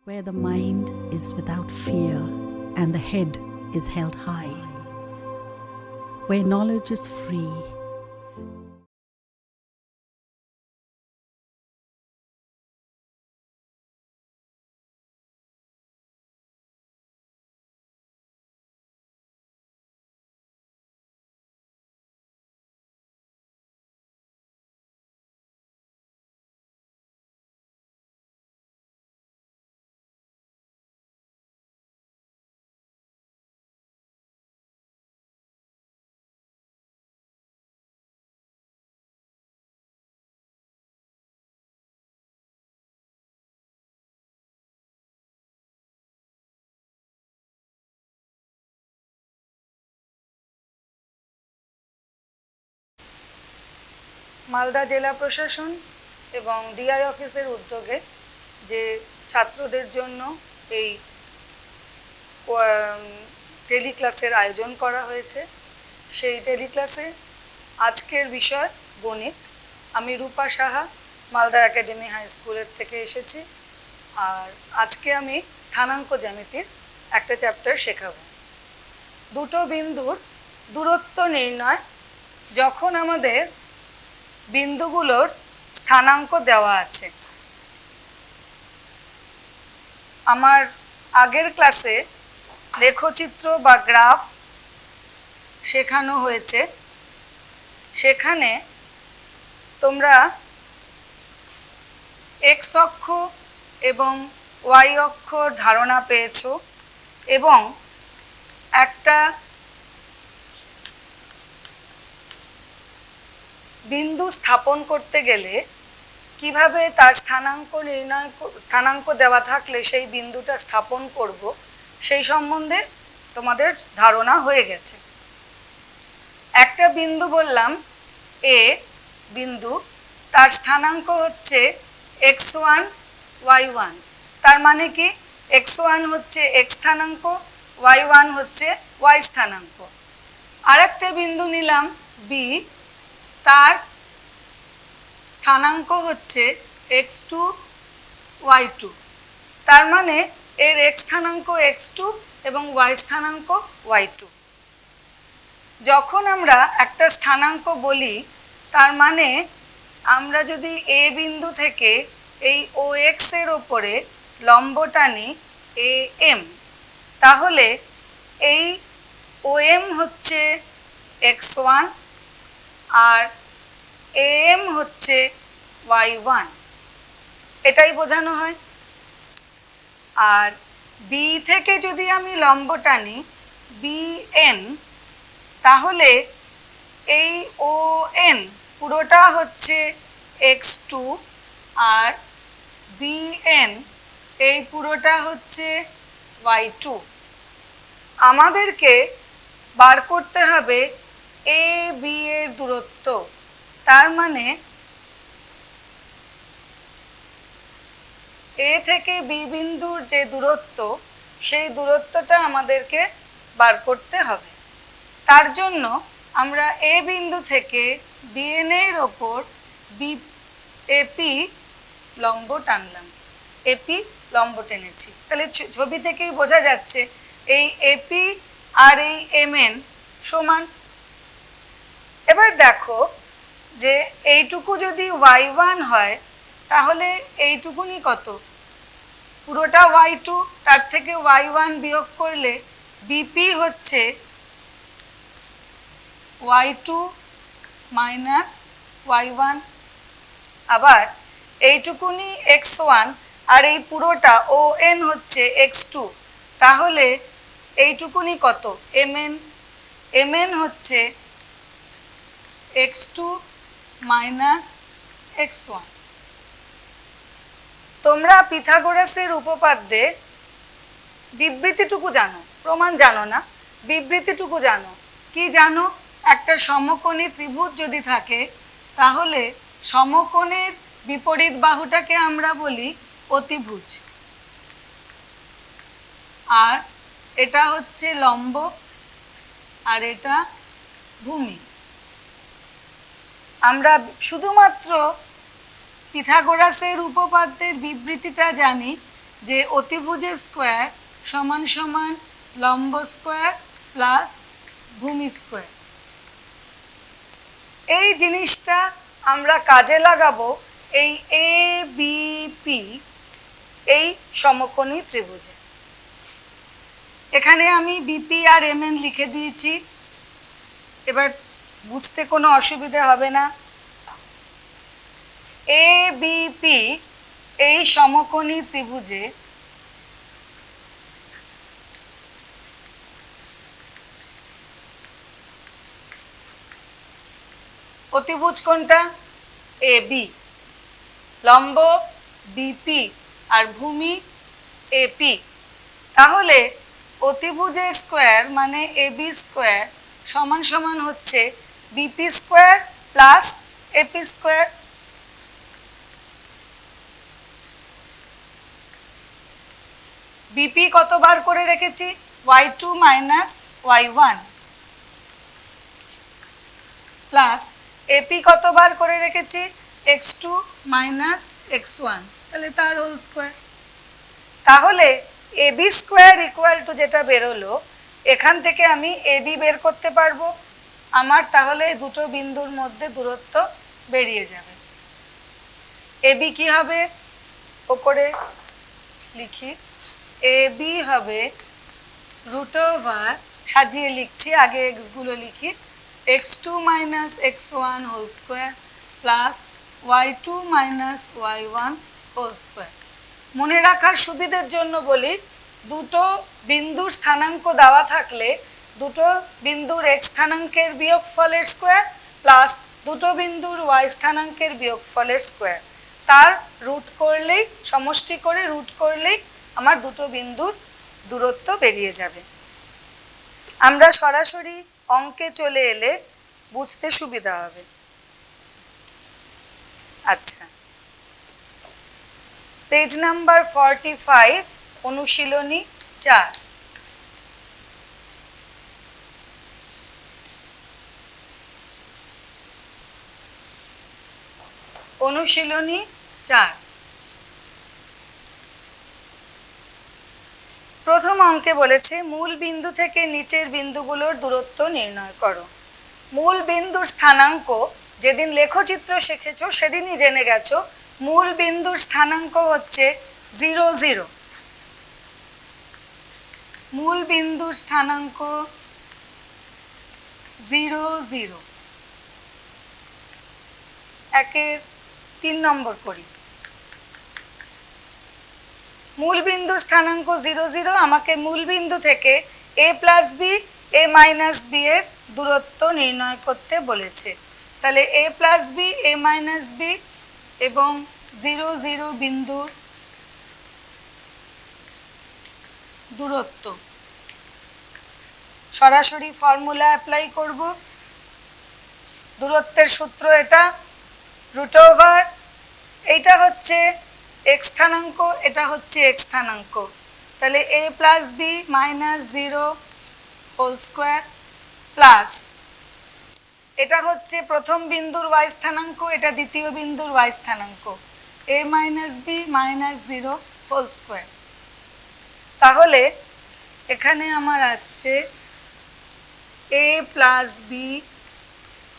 where the mind is without fear and the head is held high, where knowledge is free. Malda জেলা প্রশাসন এবং DI অফিসের উদ্যোগে যে ছাত্রদের জন্য এই টেলিক্লাসের আয়োজন করা হয়েছে, সেই টেলিক্লাসে আজকের বিষয় গণিত। আমি রূপা সাহা মালদা একাডেমি হাই স্কুলের থেকে এসেছি, আর আজকে আমি স্থানাঙ্ক জ্যামিতির একটা চ্যাপ্টার শেখাবো। দুটো বিন্দুর দূরত্ব নির্ণয় যখন আমাদের বিন্দুগুলোর স্থানাঙ্ক দেওয়া আছে। আমার আগের ক্লাসে লেখচিত্র বা গ্রাফ শেখানো হয়েছে, সেখানে তোমরা এক্স অক্ষ এবং ওয়াই অক্ষর ধারণা পেয়েছো এবং একটা বিন্দু স্থাপন করতে গেলে কিভাবে তার স্থানাঙ্ক দেওয়া থাকলে সেই বিন্দুটা স্থাপন করব, সেই সম্বন্ধে তোমাদের ধারণা হয়ে গেছে। একটা বিন্দু বললাম এ বিন্দু, তার স্থানাঙ্ক হচ্ছে x1 y1। তার মানে কি x1 হচ্ছে x স্থানাঙ্ক, y1 হচ্ছে y স্থানাঙ্ক। আরেকটা বিন্দু নিলাম বি, তার স্থানাঙ্ক হচ্ছে x2 y2। তার মানে এর x স্থানাঙ্ক x2 এবং y স্থানাঙ্ক y2। যখন আমরা একটা স্থানাঙ্ক বলি, তার মানে আমরা যদি এ বিন্দু থেকে এই OX এর ওপরে লম্ব টানি AM, তাহলে এই OM হচ্ছে x1 আর AM হচ্ছে y1, এটাই বোঝানো হয়। আর বি থেকে যদি আমি লম্ব টানি BN, তাহলে এই ON পুরোটা হচ্ছে x2 আর BN এই পুরোটা হচ্ছে y2। আমাদেরকে বার করতে হবে এ বি এর দূরত্ব। তার মানে এ থেকে বি বিন্দুর যে দূরত্ব, সেই দূরত্বটা আমাদেরকে বার করতে হবে। তার জন্য আমরা এ বিন্দু থেকে বিএন এর ওপর এপি লম্ব টানলাম, এপি লম্ব টেনেছি। তাহলে ছবি থেকেই বোঝা যাচ্ছে এই এপি আর এই এমএন সমান। এবার দেখো যে এইটুকু যদি y1 হয়, তাহলে এইটুকুনি কত? পুরোটা y2, তার থেকে y1 বিয়োগ করলে বিপি হচ্ছে y2 মাইনাস y1। আবার এইটুকুনি x1 আর এই পুরোটা ON হচ্ছে x2, তাহলে এইটুকুনি কত? mn। mn হচ্ছে x2 মাইনাস x1। তোমরা পিথাগোরাসের উপপাদ্যে বিবৃতিটুকু জানো, প্রমাণ জানো না, বিবৃতিটুকু জানো। কি জানো? একটা সমকোণী ত্রিভুজ যদি থাকে, তাহলে সমকোণের বিপরীত বাহুটাকে আমরা বলি অতিভুজ, আর এটা হচ্ছে লম্ব আর এটা ভূমি। আমরা শুধুমাত্র পিথাগোরাসের উপপাদ্যের বিবৃতিটা জানি, যে অতিভুজের স্কোয়ার সমান সমান লম্ব স্কোয়ার প্লাস ভূমি স্কোয়ার। এই জিনিসটা আমরা কাজে লাগাবো এই এ বি পি এই সমকোণী ত্রিভুজে। এখানে আমি বিপি আর এমএন লিখে দিয়েছি, এবার বুঝতে কোনো অসুবিধা হবে না। এ বিপি এই সমকোণী ত্রিভুজে অতিভুজ কোনটা? এ বি, লম্ব বিপি আর ভূমি এপি। তাহলে অতিভুজের স্কোয়ার মানে এবি স্কোয়ার সমান সমান হচ্ছে BP square plus AP square. BP কতবার করে রেখেছি? y2 minus y1 plus AP কতবার করে রেখেছি? x2 মাইনাস x1, তাহলে তার হোল স্কোয়ার। তাহলে এবি স্কোয়ার ইকুয়াল টু যেটা বেরোলো, এখান থেকে আমি এবি বের করতে পারবো। আমার তাহলে দুটো বিন্দুর মধ্যে দূরত্ব বেরিয়ে যাবে। এবি কি হবে? ওপরে লিখি, এবি হবে রুট ওভার, সাজিয়ে লিখছি, আগে এক্সগুলো লিখি, x2 minus x1 whole square plus y2 minus y1 whole square. মনে রাখার সুবিধের জন্য বলি, দুটো বিন্দুর স্থানাঙ্ক দেওয়া থাকলে দুটো বিন্দুর x স্থানাঙ্কের বিয়োগফলের স্কোয়ার প্লাস দুটো বিন্দুর y স্থানাঙ্কের বিয়োগফলের স্কোয়ার, তার রুট করলেই, সমষ্টি করে রুট করলেই আমার দুটো বিন্দুর দূরত্ব বেরিয়ে যাবে। আমরা সরাসরি অঙ্কে চলে এলে বুঝতে সুবিধা হবে। আচ্ছা, পেজ নাম্বার 45, অনুশীলনী 4। অনুশীলনী 4, প্রথম অঙ্কে বলেছে মূল বিন্দু থেকে নিচের বিন্দুগুলোর দূরত্ব নির্ণয় করো। মূল বিন্দুর স্থানাঙ্ক যেদিন লেখচিত্র শিখেছো সেদিনই জেনে গেছো, মূল বিন্দুর স্থানাঙ্ক হচ্ছে 0 0। মূল বিন্দুর স্থানাঙ্ক 0 0। একের 3 নম্বর করি। মূল বিন্দুর স্থানাঙ্ক 0 0, আমাকে মূল বিন্দু থেকে a plus B A minus B এর দূরত্ব নির্ণয় করতে বলেছে। তাহলে a plus B A minus B এবং 0 0 বিন্দুর দূরত্ব সরাসরি ফর্মুলা অ্যাপ্লাই করব। দূরত্বের সূত্র এটা, রুট ওভার, এইটা হচ্ছে x স্থানাঙ্ক, এটা হচ্ছে x স্থানাঙ্ক, তাহলে a plus B minus 0 whole square plus এটা হচ্ছে প্রথম বিন্দুর y স্থানাঙ্ক, এটা দ্বিতীয় বিন্দুর y স্থানাঙ্ক, a minus B minus 0 whole square. তাহলে এখানে আমার আসছে a plus B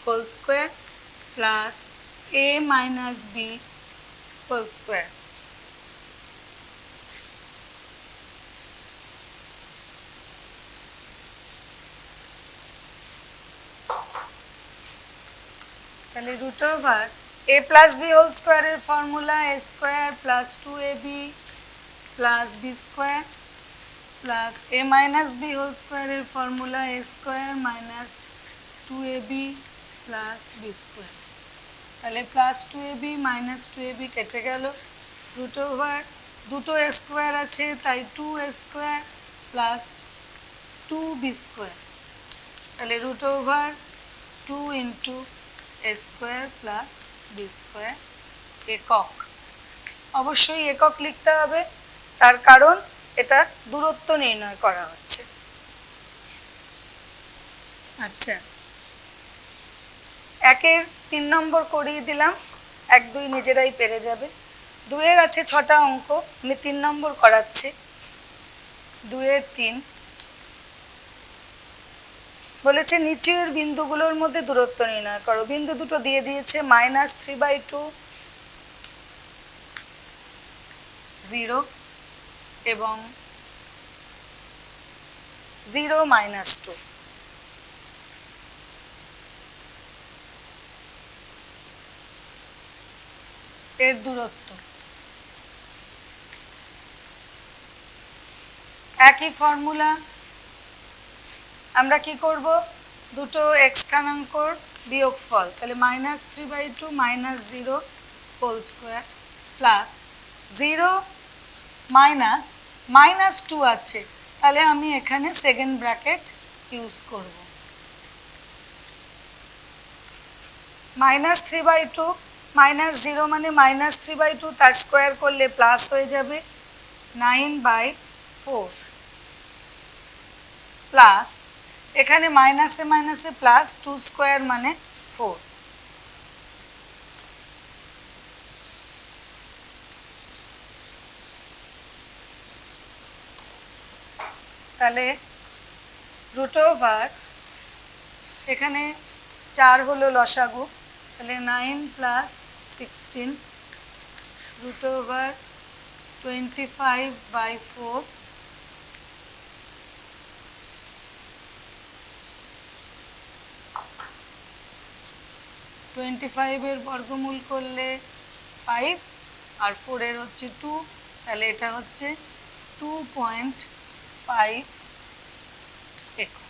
whole square plus a minus B whole square. তাহলে root over a plus B whole স্কোয়ারের formula a square plus 2ab plus B square plus a minus B whole স্কোয়ারের formula a square minus 2ab plus B square. তাহলে plus 2ab minus 2ab কেটে গেল, root over দুটো a square আছে তাই 2a square plus 2b square. তাহলে root over 2 into a square plus B square. একক, অবশ্যই একক লিখতে হবে, তার কারণ এটা দূরত্ব নির্ণয় করা হচ্ছে। আচ্ছা, একের 3 নম্বর করিয়ে দিলাম, 1 2 নিজেরাই পেরে যাবে। দুয়ের আছে 6টা অঙ্ক, আমি 3 নম্বর করাচ্ছি। 2-এর 3 বলেছে নিচের বিন্দুগুলোর মধ্যে দূরত্ব নির্ণয় করো। বিন্দু দুটো দিয়ে দিয়েছে, -3/2 0 এবং 0 -2। এর দূরত্ব একই ফর্মুলা। আমরা কি করব, দুটো x স্থানাঙ্কর বিয়োগফল, তাহলে -3/2 -0 হোল স্কোয়ার প্লাস 0 -2 আছে, তাহলে আমি এখানে সেকেন্ড ব্র্যাকেট ইউজ করব। -3/2 -0 মানে -3/2, তার স্কোয়ার করলে প্লাস হয়ে যাবে 9/4 প্লাস এখানে মাইনাসে মাইনাসে প্লাস 2 স্কোয়ার মানে 4। তাহলে √, এখানে 4 হলো লসাগু, তাহলে 9 + 16 √25/4 25-এর বর্গমূল করলে 5 আর 4-এর হচ্ছে 2, তাহলে এটা হচ্ছে 2.5 একক।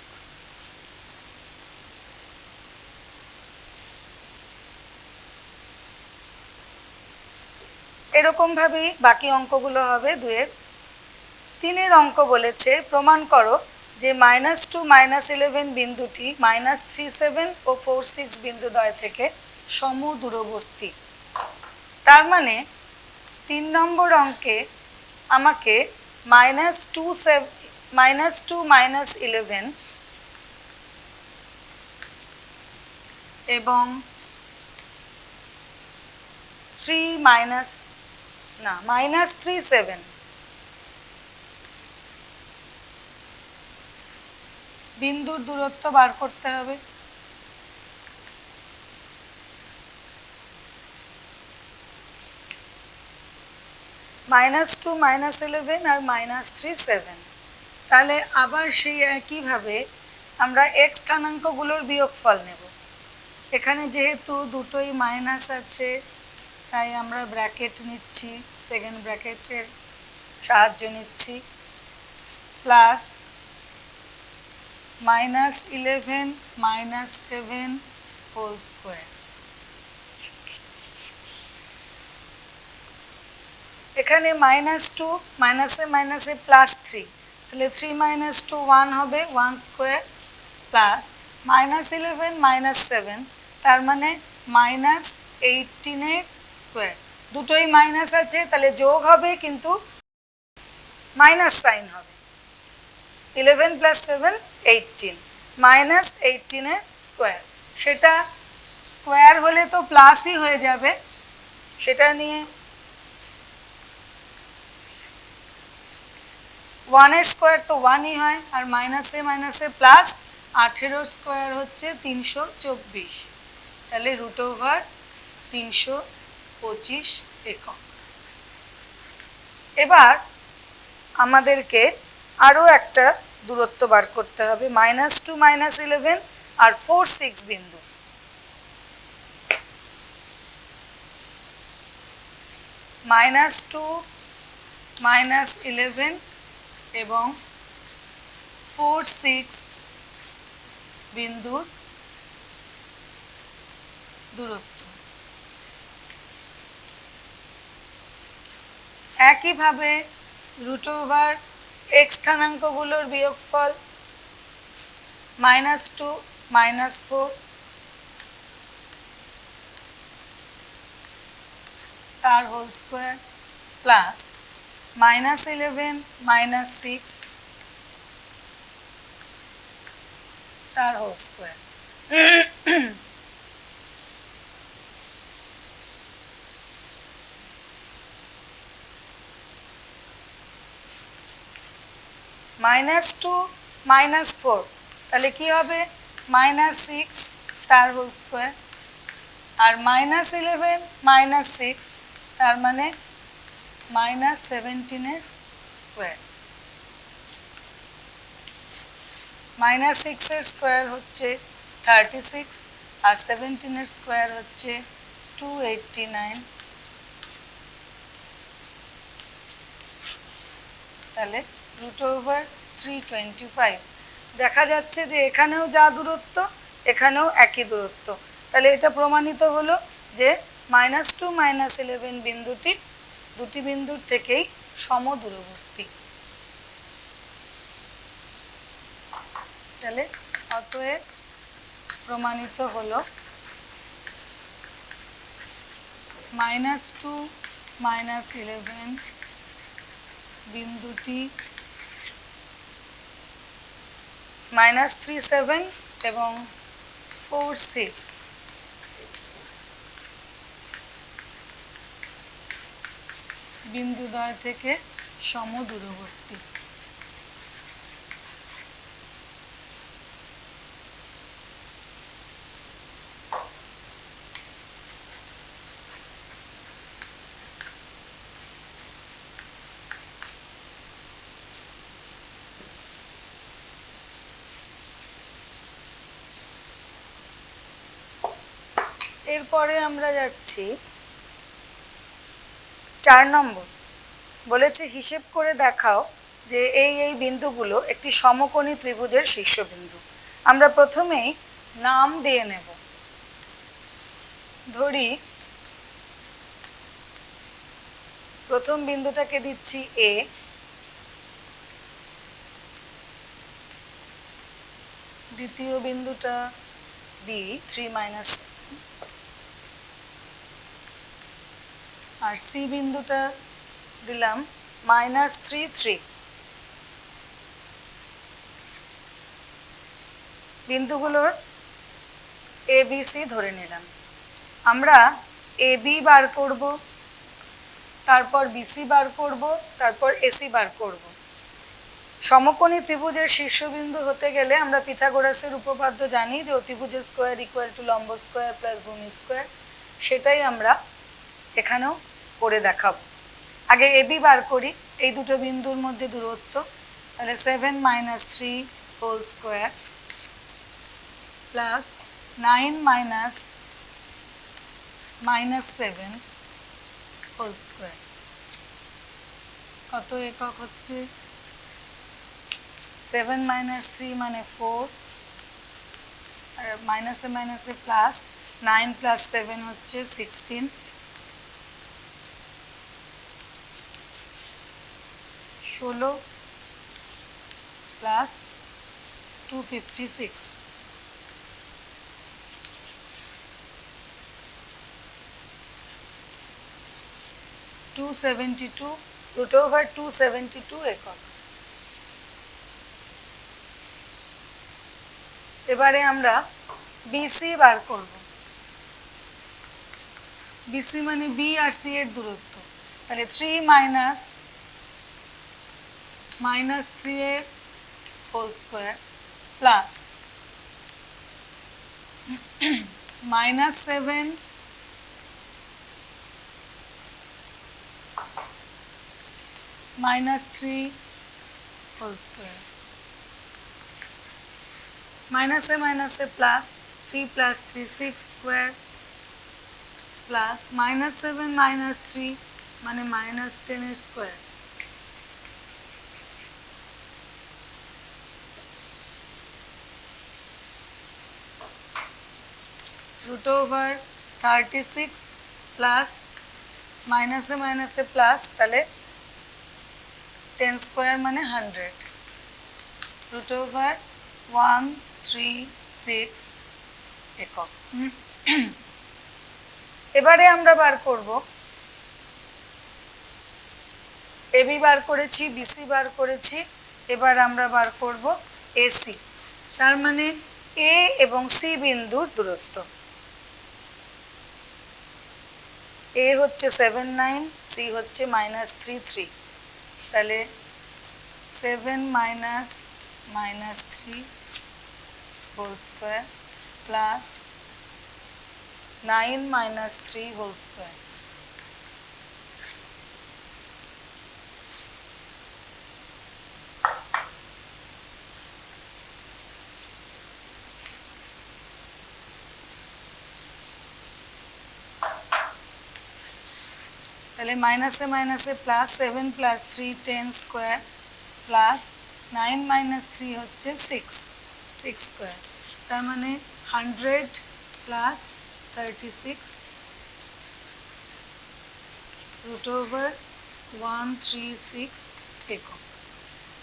এরকমভাবেই বাকি অঙ্কগুলো হবে। 2-এর 3-এর অঙ্ক বলেছে প্রমাণ করো যে -2 -11 বিন্দুটি -37 ও 46 বিন্দুদ্বয় থেকে সমদূরবর্তী। তার মানে 3 নম্বর অঙ্কে আমাকে -2 -11 এবং -37 বিন্দুর দূরত্ব বার করতে হবে। -2 -11 আর -37, তাহলে আবার সেই একইভাবে আমরা x স্থানাঙ্কগুলোর বিয়োগফল নেব। এখানে যেহেতু দুটোই মাইনাস আছে তাই আমরা ব্র্যাকেট নিচ্ছি, সেকেন্ড ব্র্যাকেটের সাহায্য নিচ্ছি, প্লাস -11 -7 হোল স্কোয়ার। এখানে -2 মাইনাসে মাইনাসে +3, তাহলে 3 - 2 1 হবে, 1 স্কোয়ার প্লাস -11 -7, তার মানে -18 স্কোয়ার। দুটোই মাইনাস আছে, তাহলে যোগ হবে কিন্তু মাইনাস সাইন হবে। 11 + 7 18, -18 স্কোয়ার। সেটা স্কোয়ার হলে তো প্লাসই হয়ে যাবে, সেটা নিয়ে 1 স্কোয়ার তো 1ই হয়, আর মাইনাসে মাইনাসে প্লাস 18 স্কোয়ার হচ্ছে 324, তাহলে √325 একক। এবার আমাদেরকে আরও একটা দূরত্ব বার করতে হবে, -2 -11 আর 4 6 বিন্দু। -2 -11 এবং 4 6 বিন্দুর দূরত্ব। একইভাবে √x স্থানাঙ্কগুলোর বিয়োগফল, -2 -4 তার হোল স্কোয়ার প্লাস -11 -6 তার হোল স্কোয়ার। -2 -4 তাহলে কি হবে -6 তার হোল স্কোয়ার, আর -11 -6 তার মানে -17 এর স্কোয়ার। -6 এর স্কোয়ার হচ্ছে 36 আর 17 এর স্কোয়ার হচ্ছে 289, তাহলে √325। দেখা যাচ্ছে যে এখানেও যা দূরত্ব এখানেও একই দূরত্ব, তাহলে এটা প্রমাণিত হলো যে -2 -11 বিন্দুটি দুটি বিন্দুর থেকেই সমদূরবর্তী। তাহলে অতএব প্রমাণিত হলো -2 -11 বিন্দুটি -37 এবং 46 বিন্দুদ্বয় থেকে সমদূরবর্তী। এরপরে আমরা যাচ্ছি 4 নম্বর। বলেছে হিসেব করে দেখাও যে এই বিন্দুগুলো একটি সমকোণী ত্রিভুজের শীর্ষবিন্দু। আমরা প্রথমেই নাম দিয়ে নেব। ধরি প্রথম বিন্দুটাকে দিচ্ছি এ, দ্বিতীয় বিন্দুটা বি 3 - 7, আর সি বিন্দুটা দিলাম -3 3। বিন্দুগুলোর এ বি সি ধরে নিলাম। আমরা এ বি বার করব, তারপর বিসি বার করব, তারপর এসি বার করব। সমকোণী ত্রিভুজের শীর্ষবিন্দু হতে গেলে আমরা পিথাগোরাসের উপপাদ্য জানি যে অতিভুজের স্কোয়ার ইকুয়াল টু লম্ব স্কোয়ার প্লাস ভূমি স্কোয়ার, সেটাই আমরা এখানেও করে দেখাবো। আগে এবি বার করি, এই দুটো বিন্দুর মধ্যে দূরত্ব, তাহলে 7 - 3 whole square plus 9 - -7 whole square কত একক হচ্ছে 7 - 3 মানে 4, আর মাইনাসে মাইনাসে প্লাস, 9 + 7 হচ্ছে 16, 16 প্লাস 256, √272 একক। এবারে আমরা বিসি বার করব। বিসি মানে বি আর সি এর দূরত্ব, তাহলে 3 - -3 এর whole square plus -7 -3 whole square, মাইনাসে মাইনাসে প্লাস, 3 + 3 6 স্কোয়ার প্লাস -7 - 3 মানে -10 এর স্কোয়ার, √36 প্লাস মাইনাসে মাইনাসে প্লাস, তাহলে 10 স্কোয়ার মানে 100, √136 একক। এবারে আমরা বার করব, এবি বার করেছি, বিসি বার করেছি, এবার আমরা বার করব এসি, তার মানে এ এবং সি বিন্দুর দূরত্ব। এ হচ্ছে 7 9, সি হচ্ছে -3 3, তাহলে 7 minus minus 3 whole square plus 9 minus 3 whole square. তাহলে মাইনাসে মাইনাসে plus 7 plus 3 10 square plus 9 minus 3 হচ্ছে 6 স্কোয়ার, তার মানে 100 প্লাস 36 রুট ওভার 136 একক।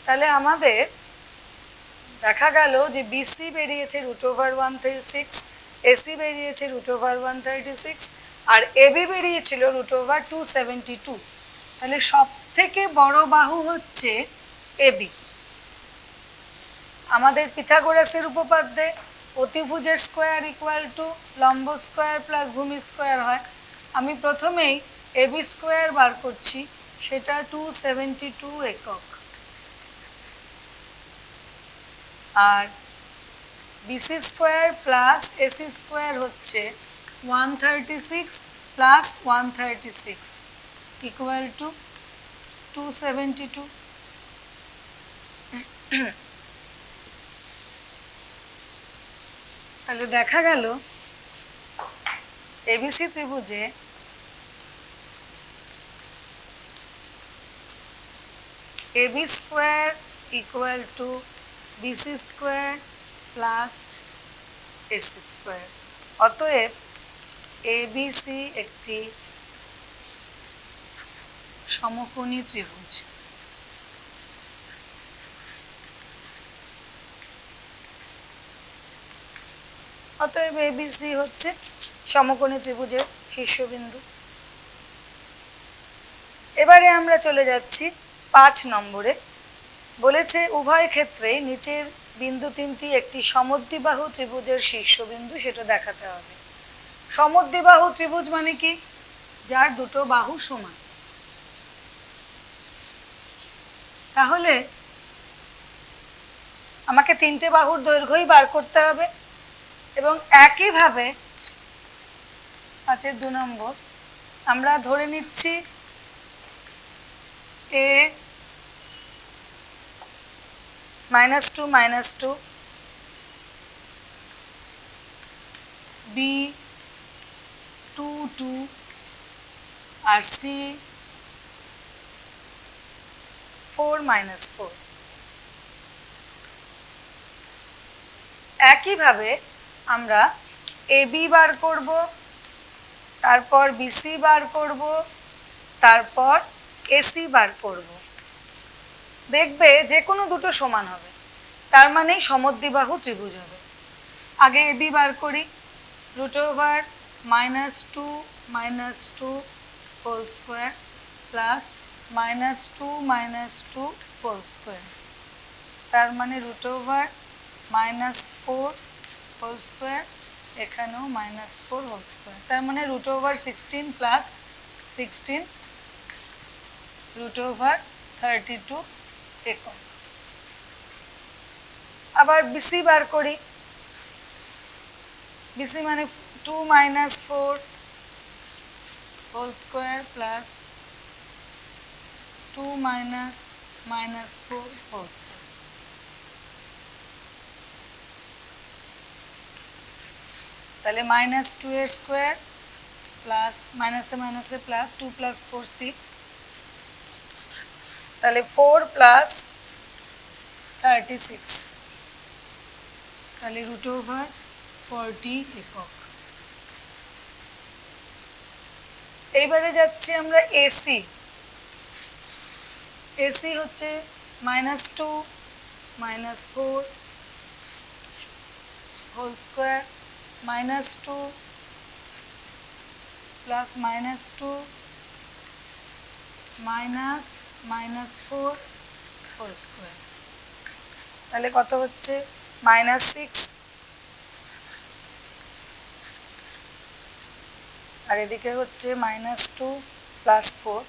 তাহলে আমাদের দেখা গেল যে বিসি বেরিয়েছে রুট ওভার 136, এসি বেরিয়েছে রুট ওভার 136, আর এবি বেরিয়েছিল রুট ওভার 272। তাহলে সব থেকে বড় বাহু হচ্ছে এবি। আমাদের পিথাগোরাসের উপপাদ্যে অতিভুজের স্কোয়ার ইকুয়াল টু লম্ব স্কোয়ার প্লাস ভূমি স্কোয়ার হয়। আমি প্রথমেই এবি স্কোয়ার বার করছি, সেটা 272 একক, আর BC square plus AC square হচ্ছে 136 প্লাস 136 ইকুয়াল টু 272। তাহলে দেখা গেল এবিসি ত্রিভুজে AB square equal to BC square plus AC square. অতএব এবিসি একটি সমকোণী ত্রিভুজ। অতএব এবিসি হচ্ছে সমকোণী ত্রিভুজের শীর্ষবিন্দু। এবারে আমরা চলে যাচ্ছি 5 নম্বরে। বলেছে উভয় ক্ষেত্রে নিচের বিন্দু তিনটি একটি সমদ্বিবাহু ত্রিভুজের শীর্ষবিন্দু, সেটা দেখাতে হবে। সমদ্বিবাহু ত্রিভুজ মানে কি? যার দুটো বাহু সমান। তাহলে আমাকে তিনটে বাহুর দৈর্ঘ্যই বার করতে হবে, এবং একইভাবে 5-2 নম্বর আমরা ধরে নিচ্ছি এ -2 -2, বি 2 2, আর সি 4 -4। একইভাবে আমরা এবি বার করব, তারপর বিসি বার করব, তারপর এসি বার করব। দেখবে যে কোনো দুটো সমান হবে, তার মানেই সমদ্বিবাহু ত্রিভুজ হবে। আগে এবি বার করি, root over -2 -2 whole square plus -2 -2 whole square, তার মানে রুট ওভার -4 হোল স্কোয়ার, এখানেও -4 হোল স্কোয়ার, তার মানে root over 16 plus 16 root over 32 একক। আবার বিসি বার করি, বিসি মানে 2 -4 whole square plus 2 -4 whole square. তাহলে -2 এর স্কোয়ার প্লাস মাইনাসে মাইনাসে প্লাস 2 + 4 6, তাহলে 4 প্লাস 36, তাহলে রুট ওভার 40 একক। এইবারে যাচ্ছি আমরা এসি। এসি হচ্ছে -2 -4 whole square, -2 plus -2 -4 whole square, তাহলে কত হচ্ছে -6, আর এদিকে হচ্ছে -2 + 4,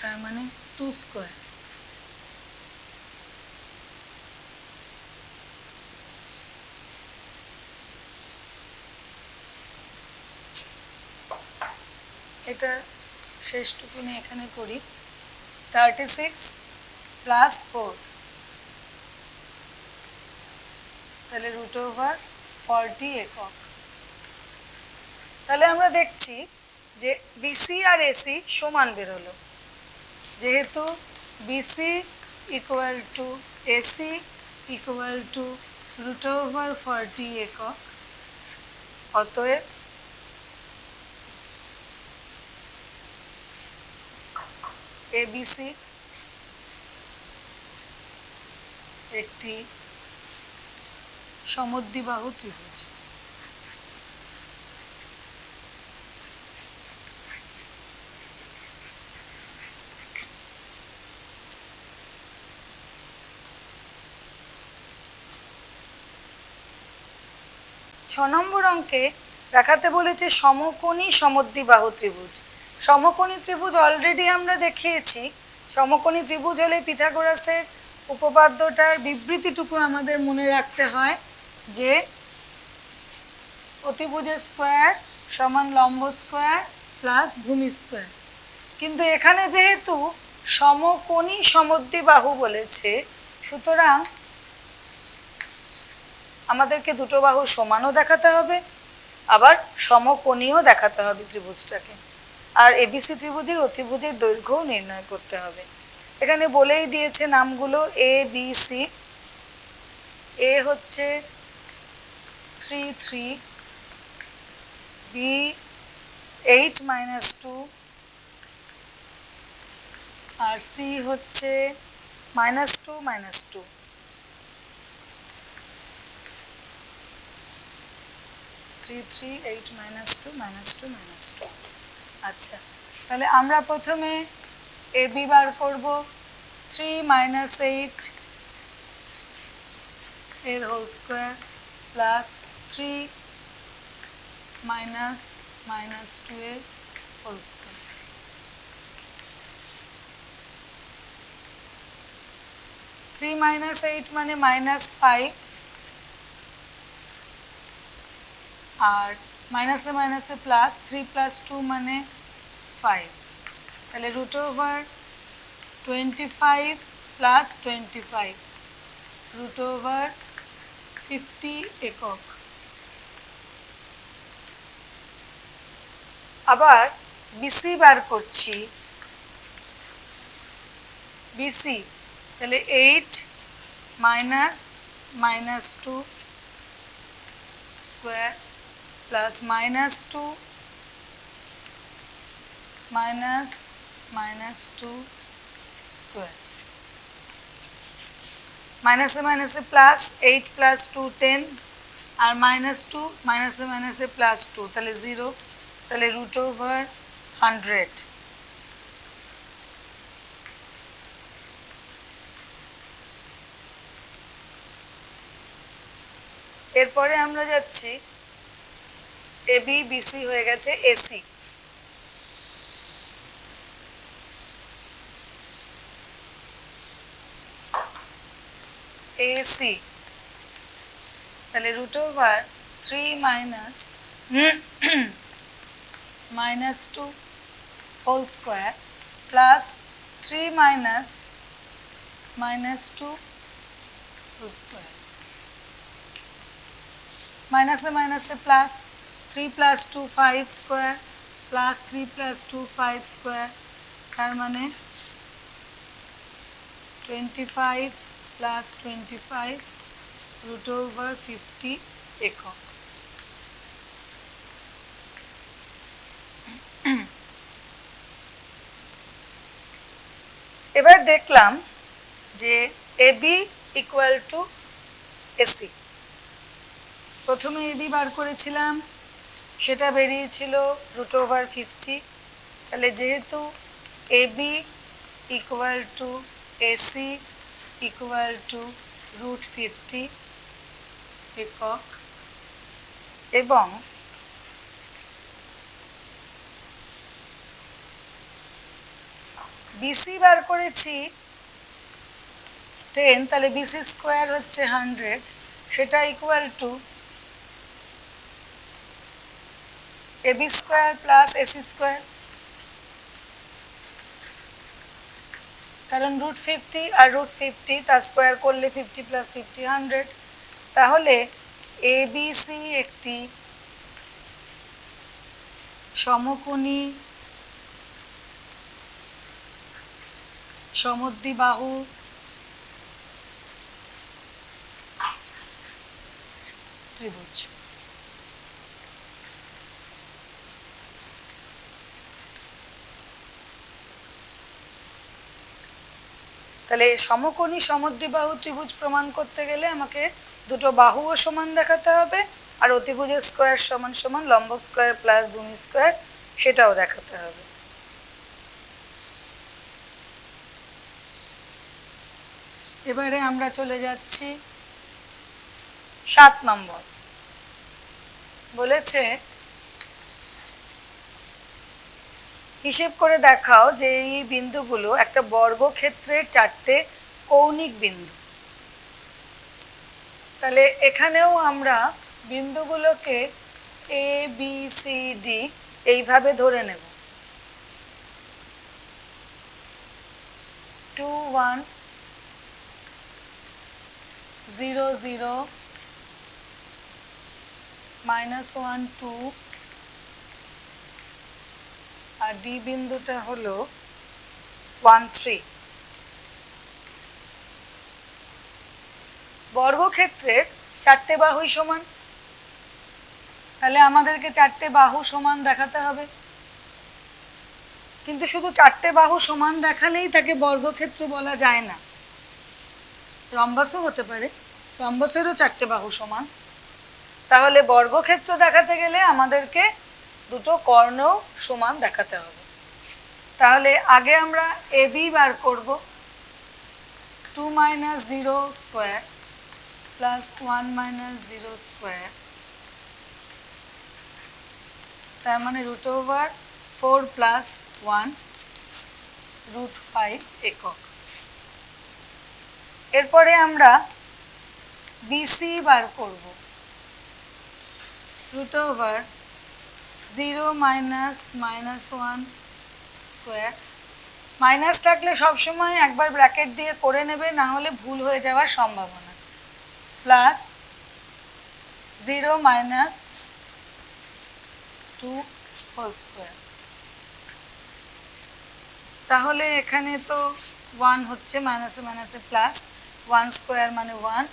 তার মানে 2 স্কোয়ার। এটা শেষটুকুনি এখানে করি 36 প্লাস 4 তাহলে √40 একক। তাহলে আমরা দেখছি যে বিসি আর এসি সমান বেরোলো, যেহেতু BC equal to AC equal to √40 একক, অতএব এবিসি একটি সমদ্বিবাহু ত্রিভুজ। ছ নম্বর অঙ্কে দেখাতে বলেছে সমকোণী সমদ্বিবাহু ত্রিভুজ। সমকোণী ত্রিভুজ অলরেডি আমরা দেখিয়েছি। সমকোণী ত্রিভুজ হলে পিথাগোরাসের উপপাদ্যটার বিবৃতিটুকু আমাদের মনে রাখতে হয় যে অতিভুজের স্কোয়ার সমান লম্ব স্কোয়ার প্লাস ভূমি স্কোয়ার। কিন্তু এখানে যেহেতু সমকোণী সমদ্বিবাহু বলেছে, সুতরাং আমাদেরকে দুটো বাহু সমানও দেখাতে হবে, আবার সমকোণীও দেখাতে হবে ত্রিভুজটাকে। আর এবিসি ত্রিভুজের অতিভুজের দৈর্ঘ্যও নির্ণয় করতে হবে। এখানে বলেই দিয়েছে নামগুলো এ বি সি। এ হচ্ছে 3 3, বি 8 - 2, আর সি হচ্ছে -2 -2। আচ্ছা, তাহলে আমরা প্রথমে এ বি বার করব। 3 - 8 এর হোল স্কোয়ার প্লাস 3 - -2 এর হোল স্কোয়ার। 3 - 8 মানে -5, আর মাইনাসে মাইনাসে প্লাস, 3 + 2 মানে 5। তাহলে √25 + 25 √50 একক। আবার বিসি বার করছি। বিসি তাহলে 8 - -2 স্কোয়ার প্লাস -2 -2 স্কোয়ার। মাইনাসে মাইনাসে প্লাস, 8 + 2 10, আর -2 মাইনাসে মাইনাসে +2, তাহলে 0। তাহলে √100। এরপরে আমরা যাচ্ছি এবি বিসি হয়ে গেছে এসি। এসি তাহলে √3 -2 whole square plus 3 -2 whole square. মাইনাসে মাইনাসে প্লাস, 3 + 2 5 স্কোয়ার প্লাস 3 + 2 5 স্কোয়ার, তার মানে 25 + 25 √50 একক। এবার দেখলাম যে এবি ইকুয়াল টু এসি। প্রথমে এবি বার করেছিলাম, সেটা বেরিয়েছিল √50। তাহলে যেহেতু AB equal to AC equal to √50 একক, এবং বিসি বার করেছি 10, তাহলে বিসি স্কোয়ার হচ্ছে 100, সেটা equal to AB square plus AC square. কারণ √50 আর √50 তার স্কোয়ার করলে 50 + 50 100। তাহলে ABC একটি সমকোণী সমদ্বিবাহু ত্রিভুজ। তাহলে সমকোণী সমদ্বিবাহু ত্রিভুজ প্রমাণ করতে গেলে আমাকে দুটো বাহুও সমান দেখাতে হবে, আর অতিভুজের স্কোয়ার সমান সমান লম্ব স্কোয়ার প্লাস ভূমি স্কোয়ার সেটাও দেখাতে হবে। এবারে আমরা চলে যাচ্ছি 7 নম্বর। বলেছে হিসেব করে দেখাও যে এই বিন্দুগুলো একটা বর্গক্ষেত্রের 4টে কৌণিক বিন্দু। তাহলে এখানেও আমরা বিন্দুগুলোকে ABCD এইভাবে ধরে নেব। 2 1 0 0 -1 2 আর ডি বিন্দুটা হলো 1 3। বর্গক্ষেত্রের 4টে বাহুই সমান, তাহলে আমাদেরকে 4টে বাহু সমান দেখাতে হবে। কিন্তু শুধু 4টে বাহু সমান দেখালেই তাকে বর্গক্ষেত্র বলা যায় না, রম্বাসও হতে পারে, রম্বাসেরও 4টে বাহু সমান। তাহলে বর্গক্ষেত্র দেখাতে গেলে আমাদেরকে দুটো কর্ণও সমান দেখাতে হবে। তাহলে আগে আমরা AB বার করব। 2 - 0 স্কোয়ার প্লাস 1 - 0 স্কোয়ার, তার মানে √4 + 1 √5 একক। এরপরে আমরা BC বার করব। √0 -1 স্কোয়ার, মাইনাস থাকলে সবসময় একবার ব্র্যাকেট দিয়ে করে নেবে, না হলে ভুল হয়ে যাওয়ার সম্ভাবনা, প্লাস 0 - 2 হোল স্কোয়ার। তাহলে এখানে তো 1 হচ্ছে, মাইনাসে মাইনাসে প্লাস, 1 স্কোয়ার মানে 1,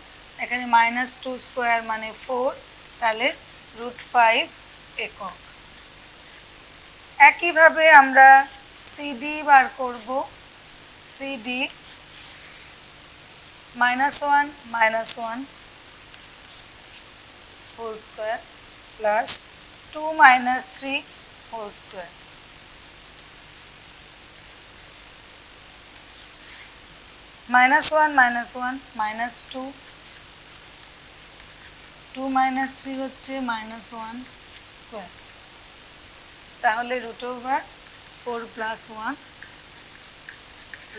এখানে -2 স্কোয়ার মানে 4, তাহলে √5 একক। একইভাবে আমরা CD বার করব। CD -1 -1 whole square plus 2 - 3 whole square. -1 -1 -2, 2 - 3 হচ্ছে -1 স্কোয়ার। তাহলে √4 + 1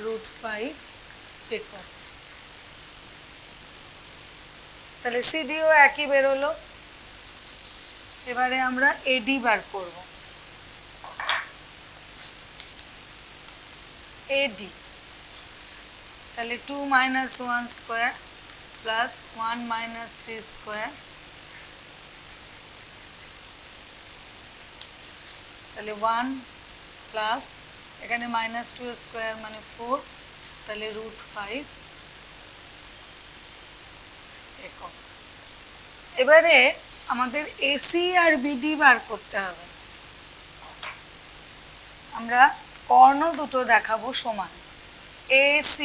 √5 একক। তাহলে সিডিও একই বেরোলো। এবারে আমরা AD বার করব। AD তাহলে 2 - 1 স্কোয়ার প্লাস 1 - 3 স্কোয়ার, তাহলে 1 প্লাস এখানে -2 স্কোয়ার মানে 4, তাহলে √5 একক। এবারে আমাদের AC আর BD বার করতে হবে। আমরা কর্ণ দুটো দেখাবো সমান। AC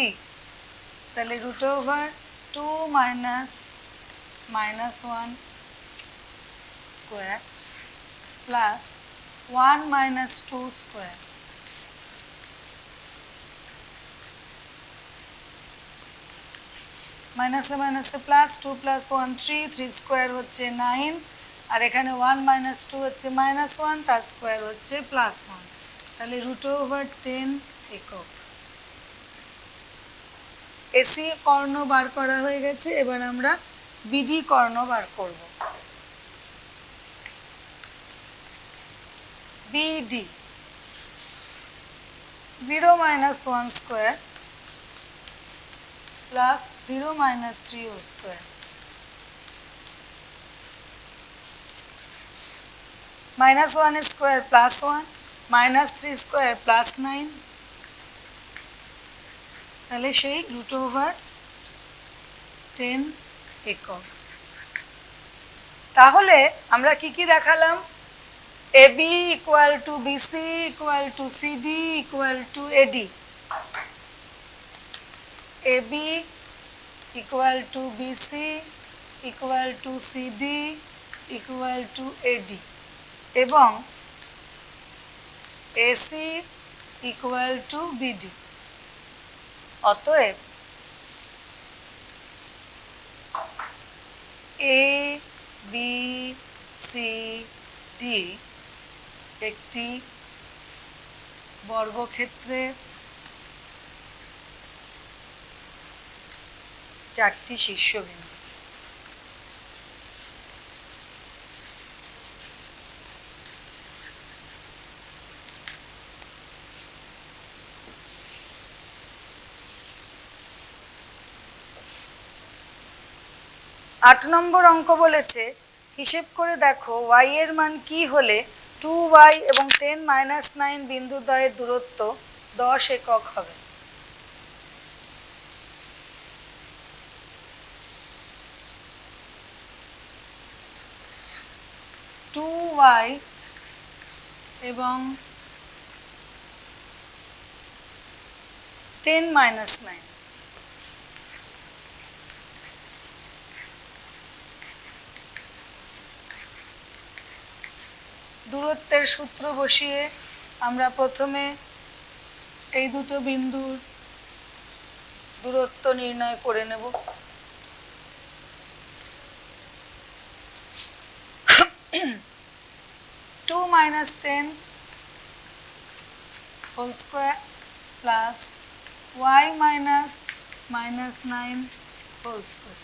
তাহলে √2 - -1 স্কোয়ার প্লাস 1 - 2 স্কোয়ার, মাইনাসে মাইনাসে প্লাস, 2 + 1 3, 3 স্কোয়ার হচ্ছে 9, আর এখানে 1 - 2 হচ্ছে -1, তার স্কোয়ার হচ্ছে +1, তাহলে √10 একক। এসি কর্ণ বার করা হয়ে গেছে, এবার আমরা বিডি কর্ণ বার করব। BD 0 - 1 square plus 0 minus 3 whole square. Minus 1 square plus 1, minus 3 square plus 9. তাহলে সেই রুট ওভার 10 একক। তাহলে আমরা কি কি দেখালাম? AB equal to BC equal to CD equal to AD. AB equal to BC equal to CD equal to AD এবং AC equal to BD। অতএব A B C D একটি বর্গক্ষেত্রে চারটি শীর্ষবিন্দু। আট নম্বর অঙ্ক বলেছে হিসেব করে দেখো y এর মান কি হলে 2y এবং 10-9 বিন্দুদ্বয়ের দূরত্ব 10 একক হবে। y এবং 10-9 দূরত্বের সূত্র বসিয়ে আমরা প্রথমে এই দুটো বিন্দুর দূরত্ব নির্ণয় করে নেব। Two minus 10 whole square plus y minus -9 whole square।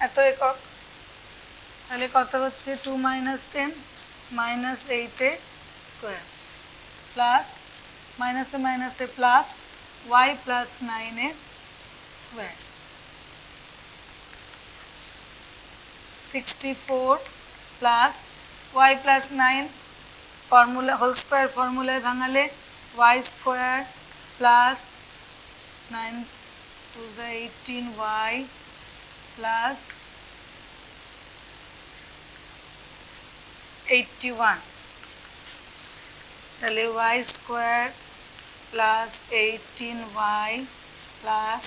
এত একক। তাহলে কত হচ্ছে 2 minus 10 minus 8 স্কোয়ার প্লাস মাইনাসে মাইনাসে plus y plus 9 square 64 plus y plus 9 formula whole square ফর্মুলায় ভাঙালে y square plus 9 to the 18y plus 81 তাহলে y square plus 18y plus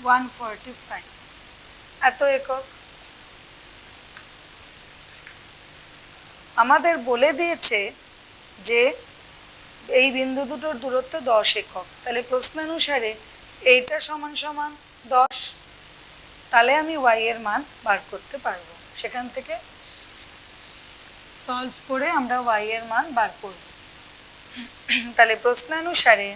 145 এত একক। আমাদের বলে দিয়েছে যে এই বিন্দু দুটোর দূরত্ব 10 একক। তাহলে প্রশ্নানুসারে এইটা সমান সমান 10। তাহলে আমি y এর মান বার করতে পারবো। সেখান থেকে সলভ করে আমরা y এর মান বার করব। তাহলে প্রশ্নানুসারে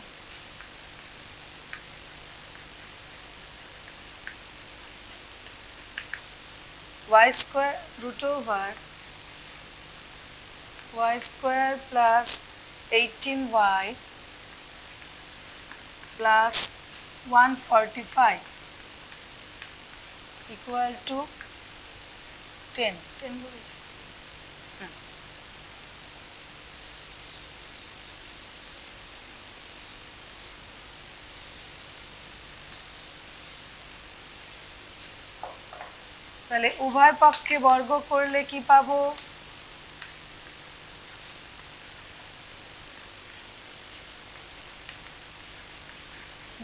y square root over y square plus 18y plus 145 equal to 10 বলেছি। তাহলে উভয় পক্ষে বর্গ করলে কি পাবো?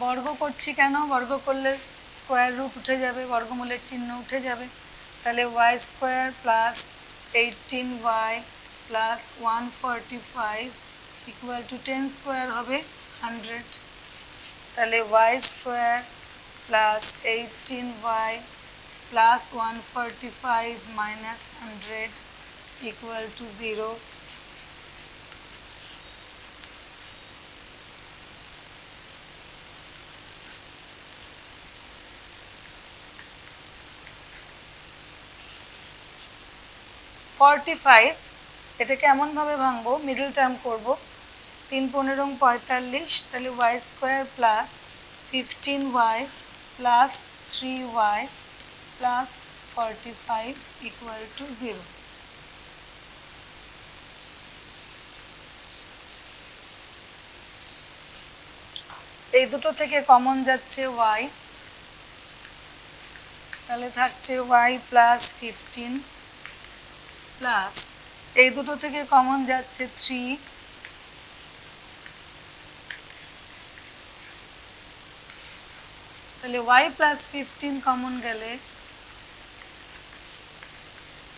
বর্গ করছি কেন? বর্গ করলে স্কোয়ার রুট উঠে যাবে, বর্গমূলের চিহ্ন উঠে যাবে। তাহলে y square plus 18y plus 145 equal to 10 square হবে 100। তাহলে y square plus 18y plus 145 minus 100 equal to 0। 45 এটাকে এমনভাবে ভাঙবো, মিডল টার্ম করব, 3 15 45, তাহলে Y square plus 15y plus 3y plus 45 equal to 0। এই দুটো থেকে কমন যাচ্ছে y, তাহলে থাকছে y প্লাস 15 প্লাস এই দুটো থেকে কমন যাচ্ছে 3, তাহলে y প্লাস 15 কমন গেলে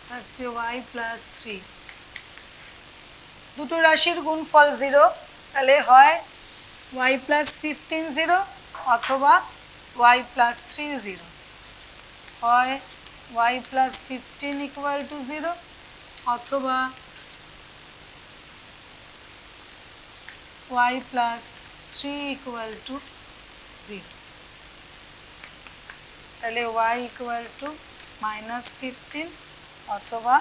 থাকছে y প্লাস 3। দুটো রাশির গুণফল 0, তাহলে হয় y প্লাস 15 0 অথবা y প্লাস 3 0, হয় y প্লাস 15 ইকুয়াল টু 0 অথবা y প্লাস 3 ইকুয়াল টু 0। তাহলে y ইকুয়াল টু -15 অথবা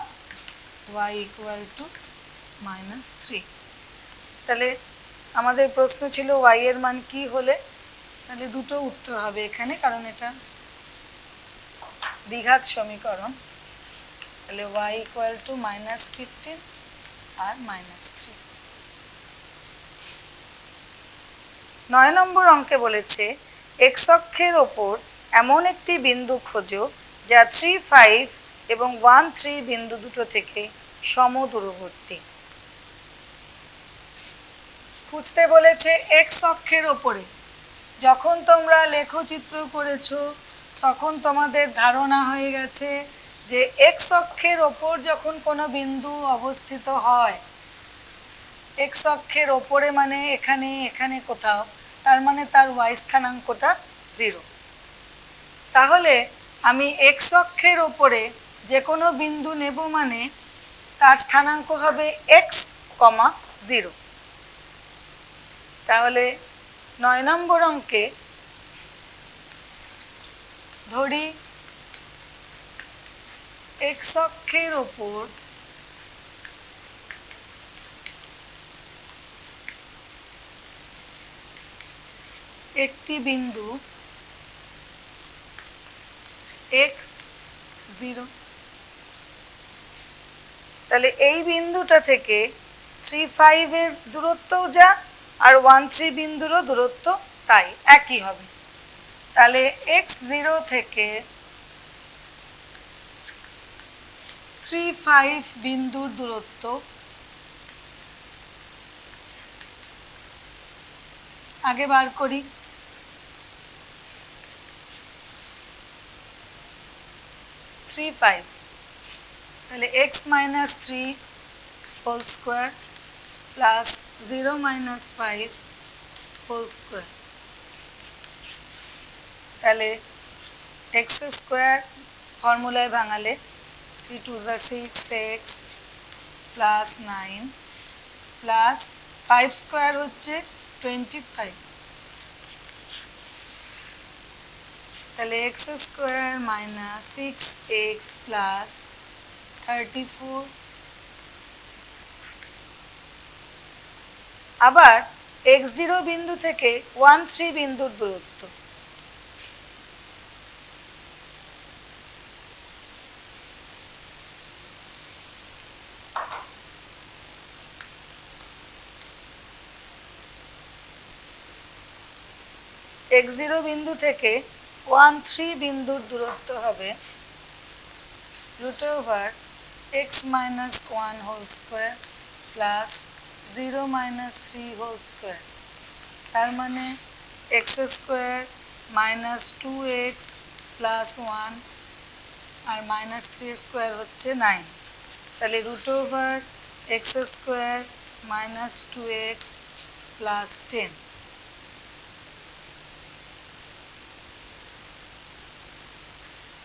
y ইকুয়াল টু -3। তাহলে আমাদের প্রশ্ন ছিল y এর মান কি হলে, তাহলে দুটো উত্তর হবে এখানে, কারণ এটা দ্বিঘাত সমীকরণ। তাহলে y ইকুয়াল টু -15 আর -3। 9 নম্বর অঙ্কে বলেছে x অক্ষের ওপর এমন একটি বিন্দু খোঁজো যা 3 5 এবং 1 3 বিন্দু দুটো থেকে সমদূরবর্তী। খুঁজতে বলেছে x অক্ষের ওপরে। যখন তোমরা লেখচিত্র করেছো তখন তোমাদের ধারণা হয়ে গেছে যে x অক্ষের ওপর যখন কোনো বিন্দু অবস্থিত হয়, x অক্ষের ওপরে মানে এখানে এখানে কোথাও, তার মানে তার y স্থানাঙ্কটা 0। তাহলে আমি x অক্ষের ওপরে যে কোনো বিন্দু নেব মানে তার স্থানাঙ্ক হবে x, 0। তাহলে 9 নম্বর অঙ্কে ধরি x অক্ষের ওপর একটি বিন্দু x 0। তাহলে এই বিন্দুটা থেকে 3 5 এর দূরত্বও যা আর 1 3 বিন্দুরও দূরত্ব তাই একই হবে। তাহলে x 0 থেকে 3 5 বিন্দুর দূরত্ব আগে বার করি। 3 5, তাহলে x minus 3 whole square plus 0 minus 5 whole square, তাহলে x স্কোয়ার ফর্মুলায় ভাঙালে 3 2 6x প্লাস 9 প্লাস 5 স্কোয়ার হচ্ছে 25, তাহলে x square minus 6x plus 34। আবার x0 বিন্দু থেকে 1 3 বিন্দুর দূরত্ব, x0 বিন্দু থেকে 1 3 বিন্দুর দূরত্ব হবে √x minus 1 whole square plus 0 minus 3 whole square, তার মানে x square minus 2x plus 1 আর মাইনাস 3 স্কোয়ার হচ্ছে 9, তাহলে √x square minus 2x plus 10।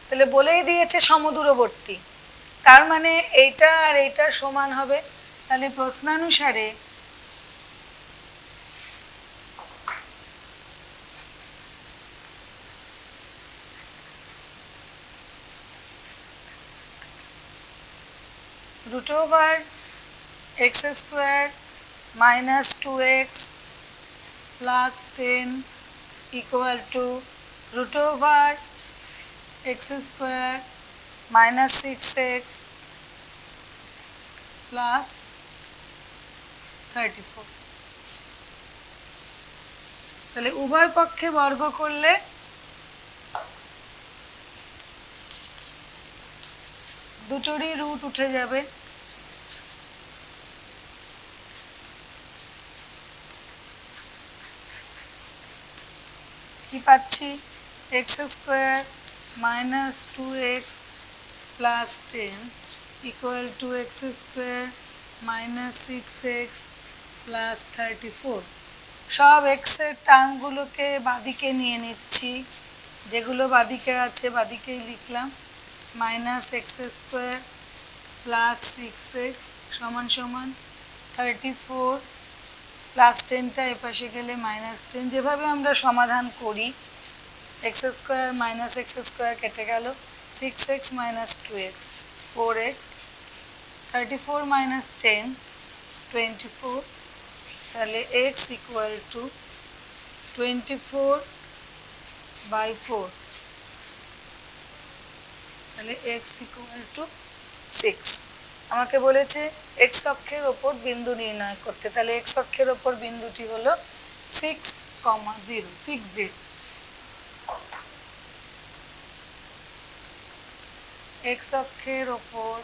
তাহলে বলেই দিয়েছে সমদূরবর্তী, তার মানে এইটা আর এইটা সমান হবে। তাহলে প্রশ্নানুসারে root over x square minus 2x plus 10 equal to root over x square minus 6x plus 34। তাহলে উভয় পক্ষে বর্গ করলে দুটোরই রুট উঠে যাবে। কি পাচ্ছি x square minus 2x plus 10 equal to x square minus 6x plus 34। সব এক্সের টার্মগুলোকে বাদিকে নিয়ে নিচ্ছি, যেগুলো বাদিকে আছে বাদিকেই লিখলাম। Minus x square plus 6x সমান সমান 34 প্লাস 10টা এপাশে গেলে মাইনাস 10। যেভাবে আমরা সমাধান করি x square minus x square কেটে গেল, 6x minus 2x 4x, 34 minus 10 24। তাহলে x ইকুয়াল টু 24/4। তাহলে x ইকুয়াল টু 6। আমাকে বলেছে x অক্ষের ওপর বিন্দু নির্ণয় করতে। তাহলে x অক্ষের ওপর বিন্দুটি হলো 6,0 60। x অক্ষের ওপর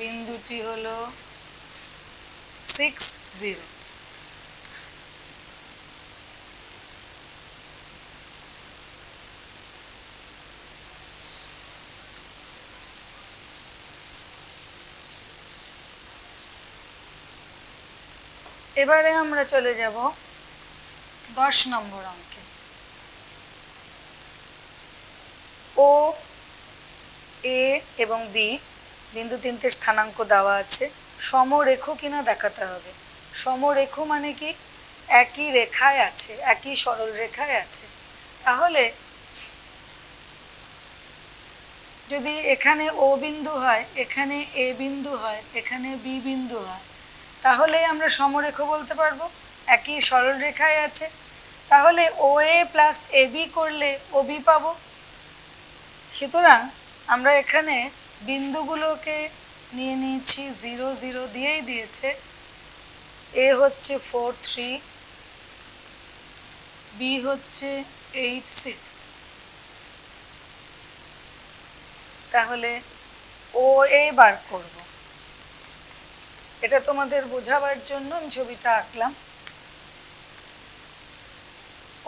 বিন্দুটি হলো 60। এবারে আমরা চলে যাব 10 নম্বর অঙ্কে। ও, এ এবং বি বিন্দু তিনটে স্থানাঙ্ক দেওয়া আছে, সমরেখ কিনা দেখাতে হবে। সমরেখ মানে কি? একই রেখায় আছে, একই সরল রেখায় আছে। তাহলে যদি এখানে ও বিন্দু হয়, এখানে এ বিন্দু হয়, এখানে বি বিন্দু হয়, তাহলে আমরা সমরেখ বলতে পারবো, একই সরল রেখায় আছে। তাহলে ও এ প্লাস এ বি করলে ও বি পাবো। সুতরাং আমরা এখানে বিন্দুগুলোকে নিয়ে নিয়েছি 0 0 দিয়েই দিয়েছে। এ হচ্ছে 4 3, বি হচ্ছে 8 6। তাহলে ও এ বার করব। এটা তোমাদের বোঝাবার জন্য আমি ছবিটা আঁকলাম।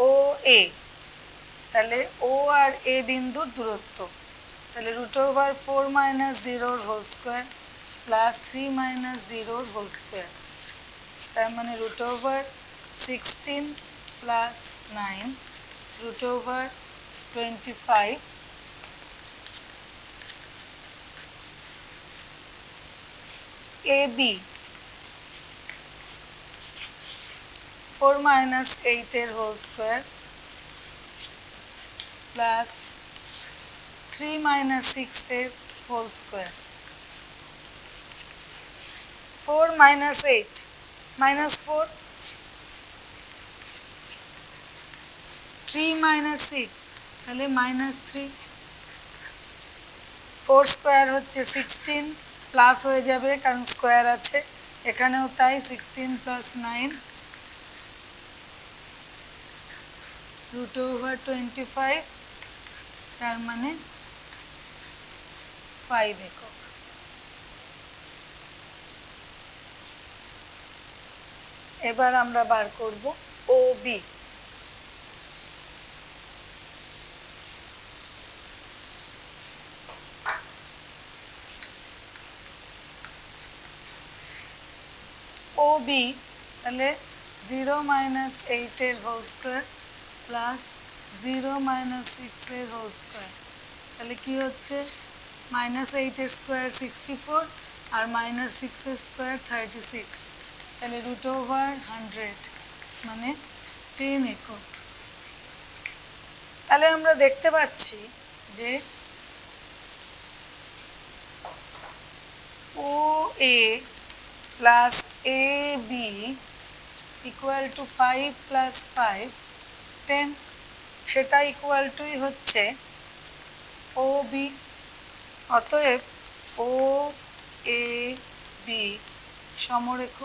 ও এ, তাহলে ও আর এ বিন্দুর দূরত্ব। তাহলে root over 4 minus 0 whole square plus 3 minus 0 whole square, তার মানে root over 16 plus 9 root over 25। A B 4 minus 8 এর হোল স্কোয়ার প্লাস 3 মাইনাস 6 এর whole square. 4 minus 8 minus 4, 3 minus 6 তাহলে মাইনাস 3। 4 স্কোয়ার হচ্ছে 16, প্লাস হয়ে যাবে কারণ স্কোয়ার আছে, এখানেও তাই। 16 প্লাস 9 রুট ওভার 25, তার মানে 5 একক। এবার আমরা বার করব ও বি। ও বি তাহলে 0 মাইনাস 8 এর হোল স্কোয়ার প্লাস 0 মাইনাস 6 এর হোল স্কোয়ার। তাহলে কি হচ্ছে মাইনাস 8 এর স্কোয়ার 64 আর মাইনাস 6 এর স্কোয়ার 36। তাহলে রুট ওভার 100 মানে 10 একক। তাহলে আমরা দেখতে পাচ্ছি যে OA plus AB equal to 5 plus 5 10, সেটা ইকুয়াল টুই হচ্ছে OB। অতএব OAB সমরেখ।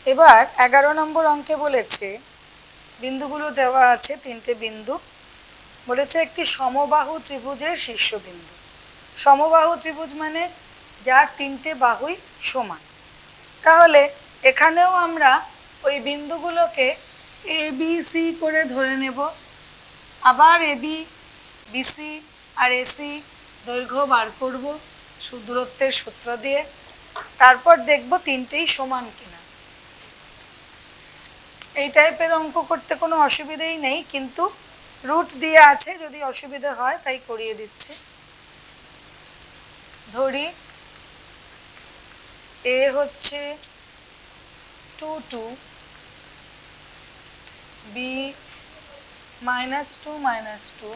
এবার 11 নম্বর অঙ্কে বলেছে, বিন্দুগুলো দেওয়া আছে, তিনটে বিন্দু বলেছে একটি সমবাহু ত্রিভুজের শীর্ষবিন্দু। সমবাহু ত্রিভুজ মানে যার তিনটে বাহুই সমান। তাহলে এখানেও আমরা ওই বিন্দুগুলোকে ABC করে ধরে নেব, আবার AB, BC আর AC দৈর্ঘ্য বার করব দূরত্বের সূত্র দিয়ে, তারপর দেখব তিনটেই সমান কিনা। এই টাইপের অঙ্ক করতে কোনো অসুবিধেই নেই, কিন্তু রুট দিয়ে আছে, যদি অসুবিধা হয় তাই করিয়ে দিচ্ছি। ধরি A হচ্ছে 2 2, B -2 -2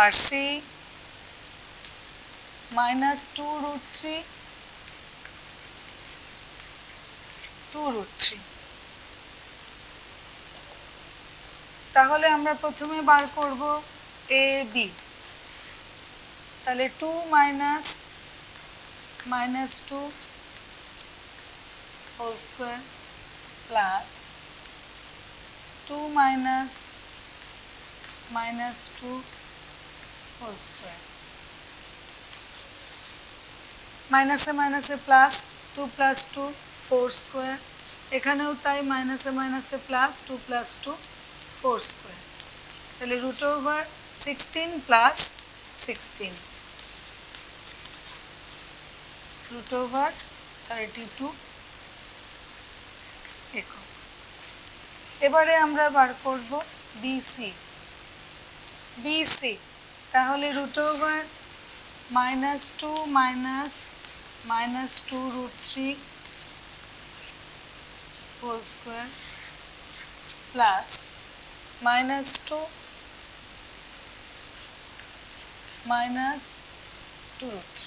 আর C -2√3 2√3। তাহলে আমরা প্রথমে বার করব AB। তাহলে 2 -2 whole square plus 2 -2 whole square, মাইনাসে মাইনাসে প্লাস, 2 + 2 4 স্কোয়ার, এখানেও তাই মাইনাসে মাইনাসে প্লাস, 2 + 2 4 স্কোয়ার। তাহলে √16 + 16 √32 একক। এবারে আমরা বার করব BC। তাহলে √2 -2 হোল স্কোয়ার প্লাস -2 -2√3।